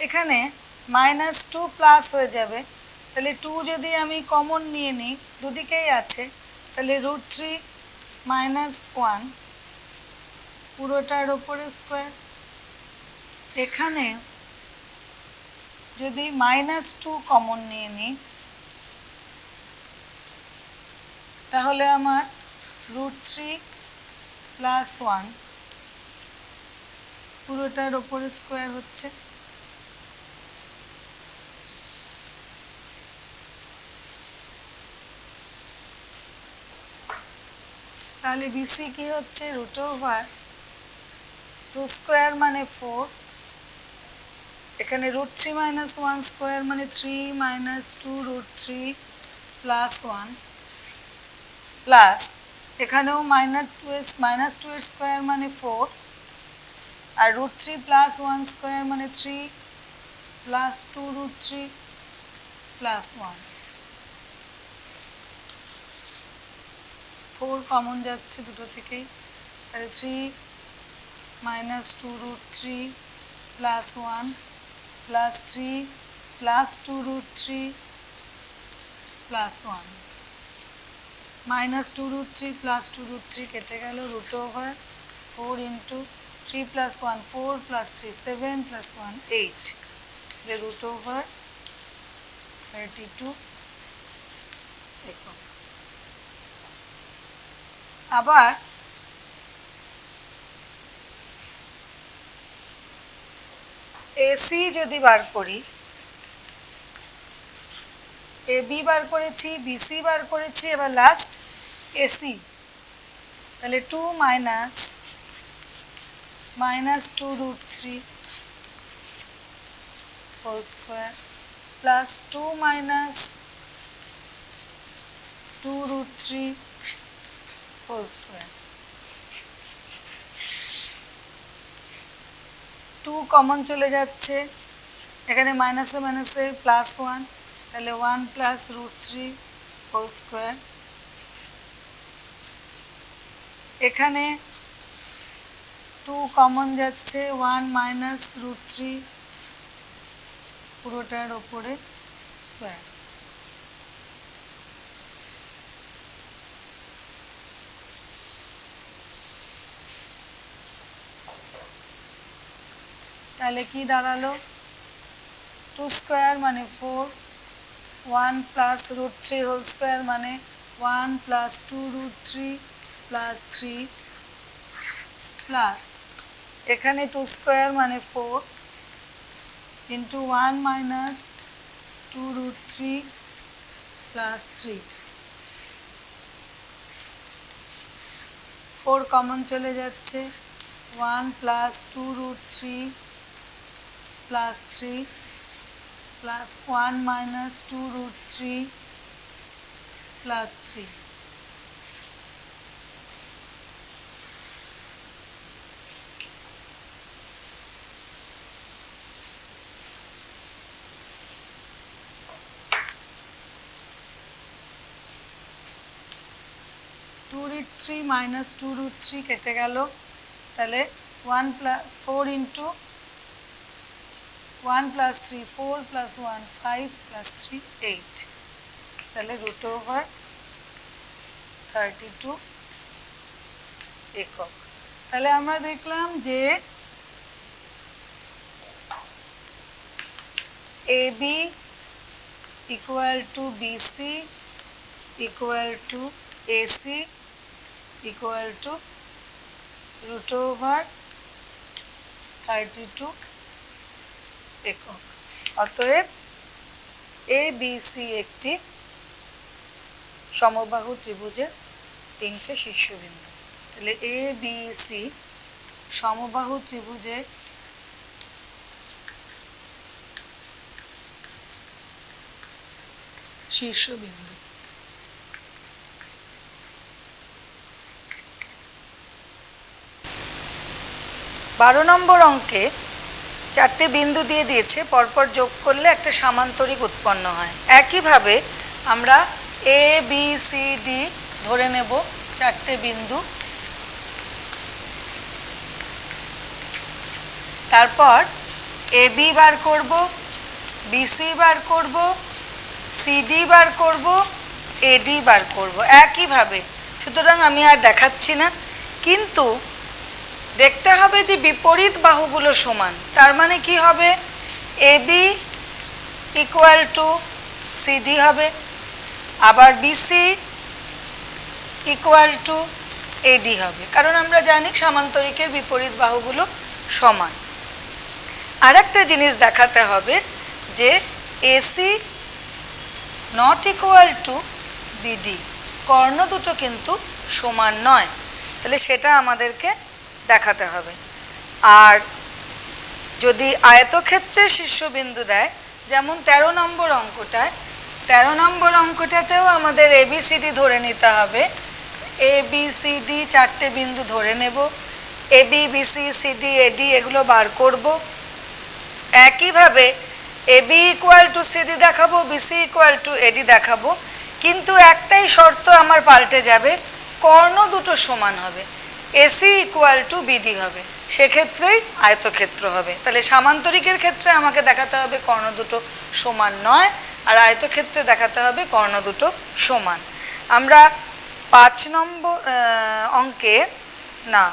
এখানে -2 প্লাস হয়ে যাবে, তাহলে 2 যদি আমি কমন নিয়ে নিই, দুদিকেই আছে, তাহলে √3 - 1 পুরোটার ওপরে স্কোয়ার। এখানে যদি -2 কমন নিয়ে নিই, তাহলে আমার √3 + 1 পুরোটার ওপরে স্কোয়ার হচ্ছে। তাহলে BC কি হচ্ছে √2 স্কোয়ার মানে 4, এখানে √3 - 1 স্কোয়ার মানে 3 - 2√3 + 1 প্লাস এখানেও -2 এর স্কোয়ার মানে 4 আর √3 + 1 স্কোয়ার মানে 3 + 2√3 + 1। 4 কমন যাচ্ছে দুটো থেকেই, তাহলে 3 - 2√3 + 1 + 3 + 2√3 + 1। -2√3 + 2√3 কেটে গেল, √4 × 3 + 1 4 + 3 7 + 1 8, √32 একক। আবার AC যদি বার করি, AB বার করেছি, BC বার করেছি, এবার লাস্ট AC। তাহলে 2 - minus 2 root 3 whole square plus 2 minus 2 root 3 whole square. 2 common চলে যাচ্ছে, এখানে মাইনাসে মাইনাসে প্লাস 1, তাহলে 1 প্লাস রুট 3 হোল স্কোয়ার। এখানে 2 কমন যাচ্ছে, 1 মাইনাস রুট 3 পুরোটার ওপরে স্কোয়ার। তাহলে কি দাঁড়ালো? 2 স্কোয়ার মানে 4, 1 প্লাস রুট 3 হোল স্কোয়ার মানে 1 প্লাস 2 রুট 3 প্লাস 3 প্লাস এখানে 2 স্কোয়ার মানে 4 into 1 minus 2 root 3 plus 3। 4 common চলে যাচ্ছে, 1 plus 2 root 3 plus 3 plus 1 minus 2 root 3 plus 3. Two root 3 minus 2 root 3 কেটে গেল, তাহলে 1 plus 4 into 1 plus 3 4 plus 1 5 plus 3 8, তাহলে রুট ওভার 32 একক। তাহলে আমরা দেখলাম যে AB equal to BC equal to AC equal to root over 32 একক। অতএব ABC একটি সমবাহু ত্রিভুজের 3টে শীর্ষবিন্দু। তাহলে ABC সমবাহু ত্রিভুজের শীর্ষবিন্দু। 12 নম্বর অঙ্কে 4টে বিন্দু দিয়ে দিয়েছে, পরপর যোগ করলে একটা সামান্তরিক উৎপন্ন হয়। একইভাবে আমরা এ বি সি ডি ধরে নেব 4টে বিন্দু, তারপর এ বি বার করব, বিসি বার করব, সিডি বার করব, এডি বার করব একইভাবে। সুতরাং আমি আর দেখাচ্ছি না, কিন্তু দেখতে হবে যে বিপরীত বাহুগুলো সমান। তার মানে কি হবে? এবি ইকুয়াল টু সিডি হবে, আবার বিসি ইকুয়াল টু এডি হবে, কারণ আমরা জানি সামান্তরিকের বিপরীত বাহুগুলো সমান। আর একটা জিনিস দেখাতে হবে যে AC not equal to BD, কর্ণ দুটো কিন্তু সমান নয়, তাহলে সেটা আমাদেরকে দেখাতে হবে। আর যদি আয়তক্ষেত্রের শীর্ষবিন্দু দেয়, যেমন 13 নম্বর অঙ্কটায়, 13 নম্বর অঙ্কটাতেও আমাদের এবিসিডি ধরে নিতে হবে। এবিসিডি 4টে বিন্দু ধরে নেব, এবি বিসি সিডি এডি এগুলো বার করব। একইভাবে এবি ইকুয়াল টু সিডি দেখাবো, বিসি ইকুয়াল টু এডি দেখাবো, কিন্তু একটাই শর্ত আমার পাল্টে যাবে, কর্ণ দুটো সমান হবে। এসি ইকুয়াল টু বিডি হবে, সেক্ষেত্রেই আয়তক্ষেত্র হবে। তাহলে সামান্তরিকের ক্ষেত্রে আমাকে দেখাতে হবে কর্ণ দুটো সমান নয়, আর আয়তক্ষেত্রে দেখাতে হবে কর্ণ দুটো সমান। আমরা 5 নম্বর অঙ্কে না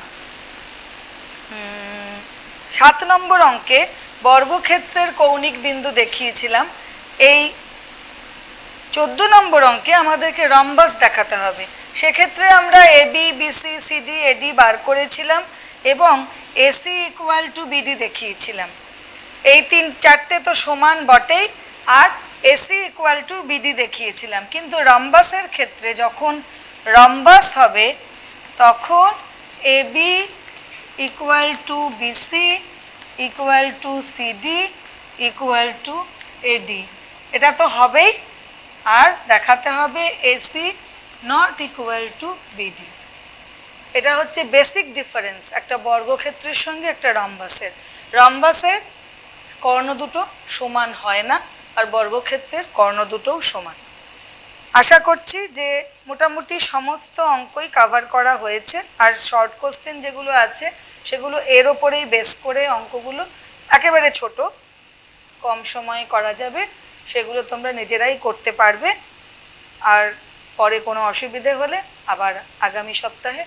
7 নম্বর অঙ্কে বর্গক্ষেত্রের কৌণিক বিন্দু দেখিয়েছিলাম। এই 14 নম্বর অঙ্কে আমাদেরকে রম্বাস দেখাতে হবে। সেক্ষেত্রে আমরা এবি বিসি সিডি এডি বার করেছিলাম এবং এসি ইকুয়াল টু বিডি দেখিয়েছিলাম। এই 3-4টে তো সমান বটেই, আর এসি ইকুয়াল টু বিডি দেখিয়েছিলাম। কিন্তু রম্বাসের ক্ষেত্রে যখন রম্বাস হবে তখন AB equal to BC equal to CD equal to AD. এটা তো হবেই, আর দেখাতে হবে AC not equal to BD. এটা হচ্ছে বেসিক ডিফারেন্স একটা বর্গক্ষেত্রের সঙ্গে একটা রম্বাসের। রম্বাসের কর্ণ দুটো সমান হয় না, আর বর্গক্ষেত্রের কর্ণ দুটোও সমান। আশা করছি যে মোটামুটি সমস্ত অঙ্কই কভার করা হয়েছে, আর শর্ট কোশ্চেন যেগুলো আছে সেগুলো এর ওপরেই বেস করে অঙ্কগুলো একেবারে ছোট, কম সময়ে করা যাবে, সেগুলো তোমরা নিজেরাই করতে পারবে। আর পরে কোনো অসুবিধে হলে আবার আগামী সপ্তাহে